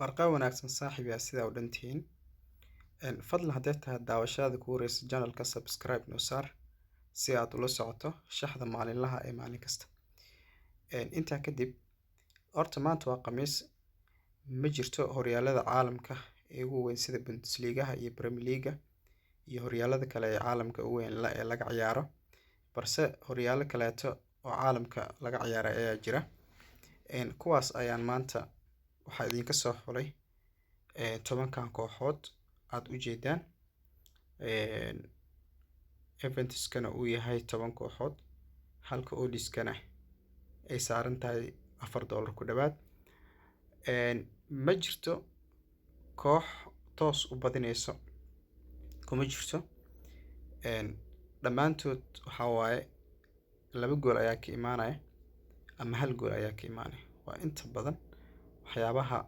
barqa wanaagsan saaxiibayaal sida u dhantihiin fadlan haddii tahay daawashada ku wareysa channelka subscribe noo saar si aad ula socoto shaxda maalinlaha ee maalin kasta. Intaa kadib horta maanta waa khamiis, ma jirto horyaalada caalamka ee ugu weyn sida Bundesliga iyo Premier League iyo horyaalada kale ee caalamka ugu weyn ee laga ciyaaro, balse horyaalo kaleeto oo caalamka laga ciyaaro ayaa jira. Kuwaas ayaan maanta waxaa idinka soo xulay 10 kooxood aad u jeedaan. Eventskana uu yahay 10 kooxood, halka oodiskana ay saaran tahay $4 ku dhawaad. Ma jirto koox toos u badinayso, kuma jirto. Dhammaantood waxaa waaye 2 gool ayaa ka imaanaya ama 1 gool ayaa ka imaanaya. Waa inta badan waxyaabaha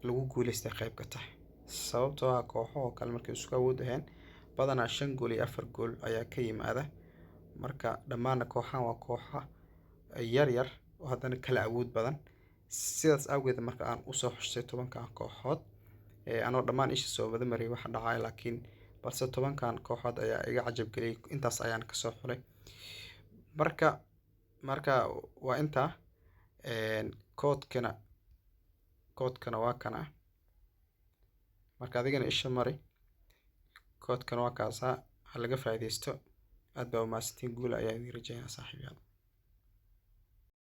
lagu guuleystay qayb ka tahay, sababtoo ah kooxo kale markay isku awood ahayn badanaa 5 gool iyo 4 gool ayaa ka yimaada. Marka dhammaan kooxahan waa kooxo yar yar oo haddana kala awood badan. Sidaas awgeed marka aan u soo xushay 10 kooxood anoo dhammaan isha soo wada maray waxa dhacay, laakiin balse 10 kooxood ayaa iga cajab geliyay. Intaas ayaan ka soo xulay. Marka waa inta koodkana waa kana. Marka adigana isha mari. koodkana waa kaasa, ha laga faa'iideysto. Aad baa u mahadsantiin, guul ayaa idin rajaynaa saaxiibayaal.